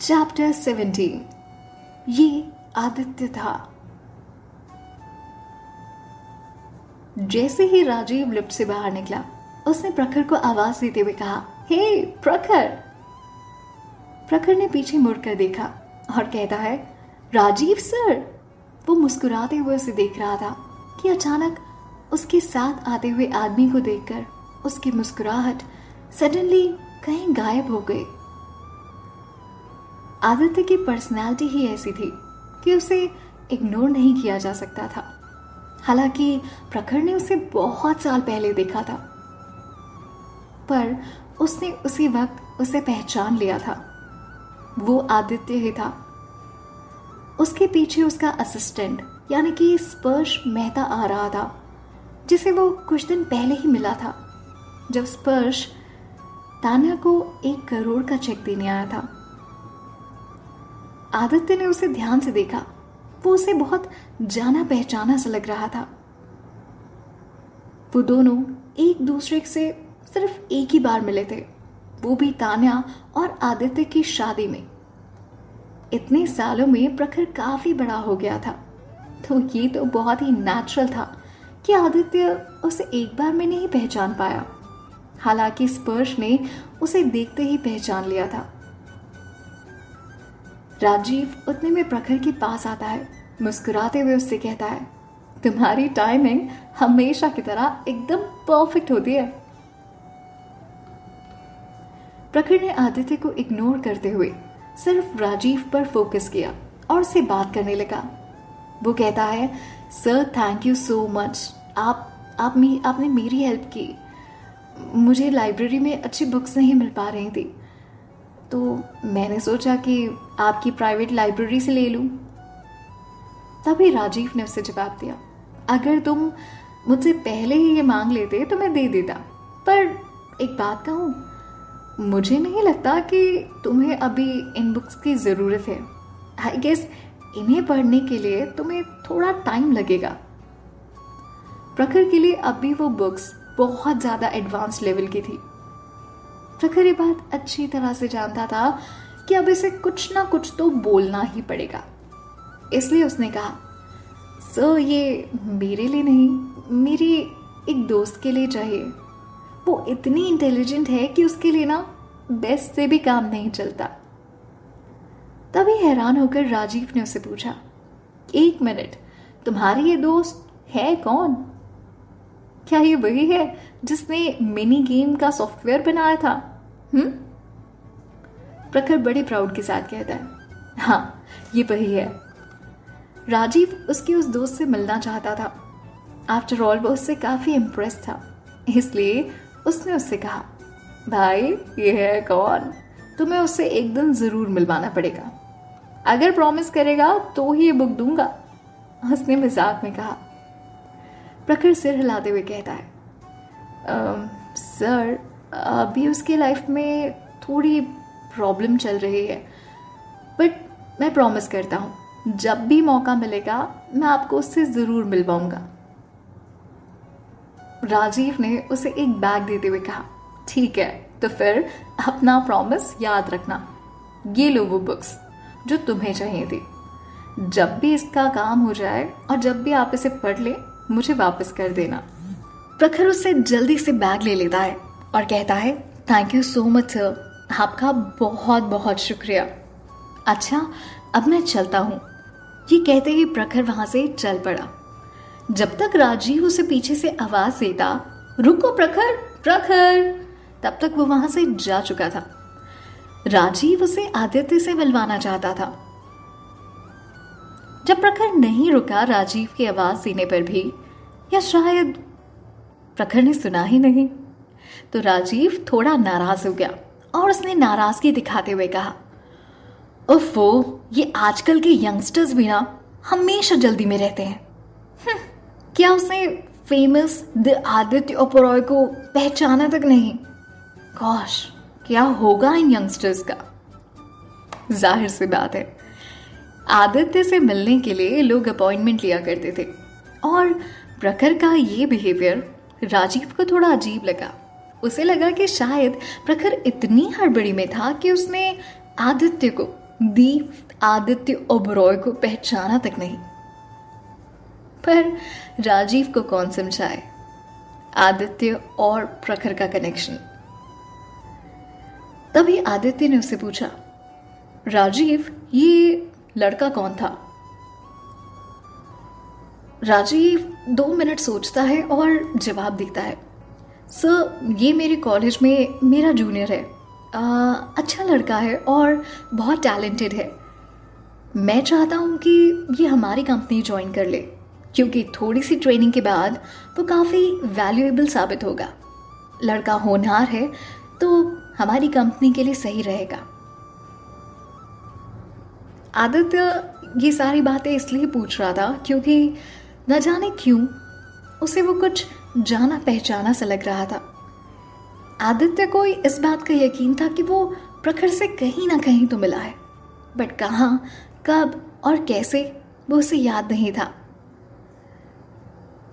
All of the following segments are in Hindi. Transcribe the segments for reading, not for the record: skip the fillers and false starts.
चैप्टर 17। ये आदित्य था। जैसे ही राजीव लिफ्ट से बाहर निकला, उसने प्रखर को आवाज देते हुए कहा, हे प्रखर। प्रखर ने पीछे मुड़कर देखा और कहता है, राजीव सर। वो मुस्कुराते हुए उसे देख रहा था कि अचानक उसके साथ आते हुए आदमी को देखकर उसकी मुस्कुराहट सडनली कहीं गायब हो गई। आदित्य की पर्सनैलिटी ही ऐसी थी कि उसे इग्नोर नहीं किया जा सकता था। हालांकि प्रखर ने उसे बहुत साल पहले देखा था, पर उसने उसी वक्त उसे पहचान लिया था। वो आदित्य ही था। उसके पीछे उसका असिस्टेंट यानी कि स्पर्श मेहता आ रहा था, जिसे वो कुछ दिन पहले ही मिला था, जब स्पर्श तान्या को 1 करोड़ का चेक देने आया था। आदित्य ने उसे ध्यान से देखा। वो उसे बहुत जाना पहचाना सा लग रहा था। वो दोनों एक दूसरे से सिर्फ एक ही बार मिले थे, वो भी तान्या और आदित्य की शादी में। इतने सालों में प्रखर काफी बड़ा हो गया था, तो ये तो बहुत ही नेचुरल था कि आदित्य उसे एक बार में नहीं पहचान पाया। हालांकि स्पर्श ने उसे देखते ही पहचान लिया था। राजीव उतने में प्रखर के पास आता है, मुस्कुराते हुए उससे कहता है, तुम्हारी टाइमिंग हमेशा की तरह एकदम परफेक्ट होती है। प्रखर ने आदित्य को इग्नोर करते हुए सिर्फ राजीव पर फोकस किया और उससे बात करने लगा। वो कहता है, sir thank you so much. आपने मेरी हेल्प की। मुझे लाइब्रेरी में अच्छी बुक्स नहीं मिल पा रही थी, तो मैंने सोचा कि आपकी प्राइवेट लाइब्रेरी से ले लूं। तभी राजीव ने उससे जवाब दिया, अगर तुम मुझसे पहले ही ये मांग लेते तो मैं दे देता, पर एक बात कहूं, मुझे नहीं लगता कि तुम्हें अभी इन बुक्स की ज़रूरत है। आई गेस इन्हें पढ़ने के लिए तुम्हें थोड़ा टाइम लगेगा। प्रखर के लिए अभी वो बुक्स बहुत ज़्यादा एडवांस लेवल की थी। प्रखर ये बात अच्छी तरह से जानता था कि अब इसे कुछ ना कुछ तो बोलना ही पड़ेगा। इसलिए उसने कहा, सर ये मेरे लिए नहीं, मेरी एक दोस्त के लिए चाहिए। वो इतनी इंटेलिजेंट है कि उसके लिए ना बेस्ट से भी काम नहीं चलता। तभी हैरान होकर राजीव ने उससे पूछा, 1 मिनट, तुम्हारी ये दोस्त है कौन? क्या ये वही है जिसने मिनी गेम का सॉफ्टवेयर बनाया था? प्रखर बड़े प्राउड के साथ कहता है, हाँ ये वही है। राजीव उसकी उस दोस्त से मिलना चाहता था। आफ्टर ऑल वो उससे काफी इम्प्रेस था, इसलिए उसने उससे कहा, भाई ये है कौन? तुम्हें उससे एक दिन जरूर मिलवाना पड़ेगा। अगर प्रॉमिस करेगा तो ही ये बुक दूंगा, उसने मजाक में कहा। प्रखर सिर हिलाते हुए कहता है, सर अभी उसकी लाइफ में थोड़ी प्रॉब्लम चल रही है, बट मैं प्रॉमिस करता हूँ जब भी मौका मिलेगा मैं आपको उससे ज़रूर मिलवाऊंगा। राजीव ने उसे एक बैग देते हुए कहा, ठीक है, तो फिर अपना प्रॉमिस याद रखना। ये लो वो बुक्स जो तुम्हें चाहिए थी। जब भी इसका काम हो जाए और जब भी आप इसे पढ़ ले, मुझे वापस कर देना। प्रखर उससे जल्दी से बैग ले लेता है और कहता है, thank you so much sir, आपका बहुत बहुत शुक्रिया। अच्छा अब मैं चलता हूँ। ये कहते ही प्रखर वहां से चल पड़ा। जब तक राजीव उसे पीछे से आवाज देता, रुको प्रखर प्रखर, तब तक वो वहां से जा चुका था। राजीव उसे आदित्य से मिलवाना चाहता था। जब प्रखर नहीं रुका राजीव की आवाज देने पर भी, या शायद प्रखर ने सुना ही नहीं, तो राजीव थोड़ा नाराज हो गया और उसने नाराजगी दिखाते हुए कहा, ओफो, ये आजकल के यंगस्टर्स भी ना हमेशा जल्दी में रहते हैं। क्या उसने फेमस द आदित्य ओबेरॉय को पहचाना तक नहीं? गॉश, क्या होगा इन यंगस्टर्स का? जाहिर सी बात है, आदित्य से मिलने के लिए लोग अपॉइंटमेंट लिया करते थे और प्रखर का ये बिहेवियर राजीव को थोड़ा अजीब लगा। उसे लगा कि शायद प्रखर इतनी हड़बड़ी में था कि उसने आदित्य को दीप आदित्य ओबरॉय को पहचाना तक नहीं। पर राजीव को कौन समझाए आदित्य और प्रखर का कनेक्शन। तभी आदित्य ने उससे पूछा, राजीव, ये लड़का कौन था? राजीव 2 मिनट सोचता है और जवाब देता है, सर, ये मेरे कॉलेज में मेरा जूनियर है। अच्छा लड़का है और बहुत टैलेंटेड है। मैं चाहता हूँ कि ये हमारी कंपनी ज्वाइन कर ले, क्योंकि थोड़ी सी ट्रेनिंग के बाद वो काफ़ी वैल्यूएबल साबित होगा। लड़का होनहार है तो हमारी कंपनी के लिए सही रहेगा। आदित्य ये सारी बातें इसलिए पूछ रहा था क्योंकि न जाने क्यों उसे वो कुछ जाना पहचाना सा लग रहा था। आदित्य को इस बात का यकीन था कि वो प्रखर से कहीं ना कहीं तो मिला है, बट कहाँ, कब और कैसे वो उसे याद नहीं था।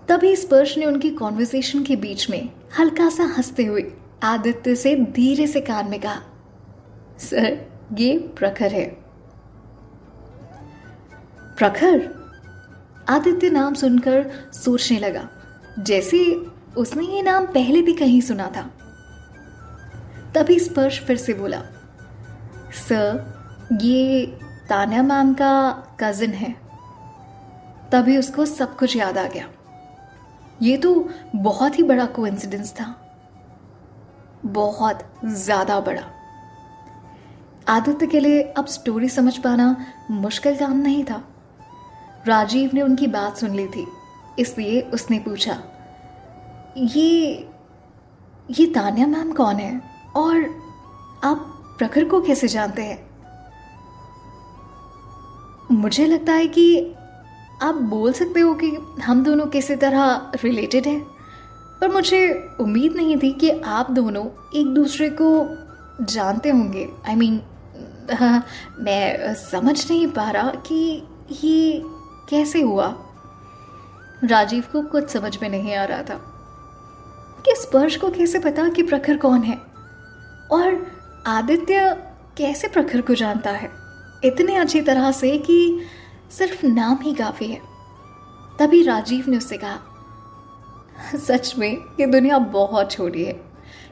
तभी स्पर्श ने उनकी कॉन्वर्सेशन के बीच में हल्का सा हंसते हुए आदित्य से धीरे से कान में कहा, सर, ये प्रखर है। प्रखर? आदित्य नाम सुनकर सोचने लगा, जैसे उसने ये नाम पहले भी कहीं सुना था। तभी स्पर्श फिर से बोला, सर, ये तान्या मैम का कजिन है। तभी उसको सब कुछ याद आ गया। ये तो बहुत ही बड़ा कोइंसिडेंस था, बहुत ज्यादा बड़ा। आदित्य के लिए अब स्टोरी समझ पाना मुश्किल काम नहीं था। राजीव ने उनकी बात सुन ली थी, इसलिए उसने पूछा, ये तान्या मैम कौन है और आप प्रखर को कैसे जानते हैं? मुझे लगता है कि आप बोल सकते हो कि हम दोनों किसी तरह रिलेटेड हैं, पर मुझे उम्मीद नहीं थी कि आप दोनों एक दूसरे को जानते होंगे। I mean, मैं समझ नहीं पा रहा कि ये कैसे हुआ। राजीव को कुछ समझ में नहीं आ रहा था कि स्पर्श को कैसे पता कि प्रखर कौन है, और आदित्य कैसे प्रखर को जानता है इतने अच्छी तरह से कि सिर्फ नाम ही काफी है। तभी राजीव ने उससे कहा, सच में ये दुनिया बहुत छोटी है,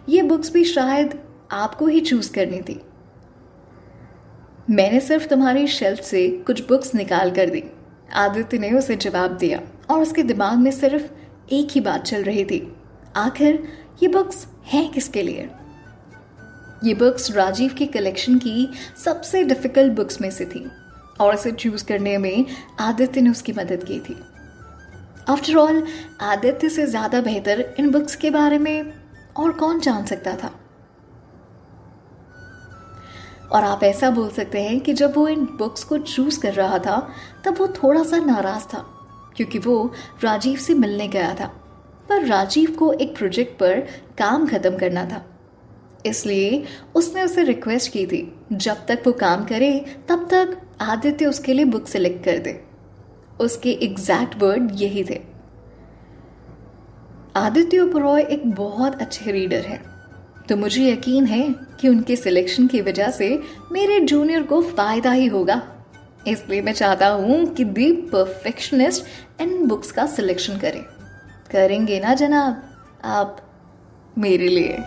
ये बुक्स भी शायद आपको ही चूज करनी थी। मैंने सिर्फ तुम्हारी शेल्फ से कुछ बुक्स निकाल कर दी। आदित्य ने उसे जवाब दिया और उसके दिमाग में सिर्फ एक ही बात चल रही थी, आखिर ये बुक्स हैं किसके लिए? ये बुक्स राजीव की कलेक्शन की सबसे डिफिकल्ट बुक्स में से थी और इसे चूज करने में आदित्य ने उसकी मदद की थी। आफ्टर ऑल, आदित्य से ज्यादा बेहतर इन बुक्स के बारे में और कौन जान सकता था? और आप ऐसा बोल सकते हैं कि जब वो इन बुक्स को चूज कर रहा था तब वो थोड़ा सा नाराज था, क्योंकि वो राजीव से मिलने गया था, पर राजीव को एक प्रोजेक्ट पर काम खत्म करना था। इसलिए उसने उसे रिक्वेस्ट की थी, जब तक वो काम करे तब तक आदित्य उसके लिए बुक सिलेक्ट कर दे। उसके एग्जैक्ट वर्ड यही थे। आदित्य ओबरॉय एक बहुत अच्छे रीडर है, तो मुझे यकीन है कि उनके सिलेक्शन की वजह से मेरे जूनियर को फायदा ही होगा। इसलिए मैं चाहता हूं कि दी परफेक्शनिस्ट इन बुक्स का सिलेक्शन करेंगे ना जनाब आप मेरे लिए?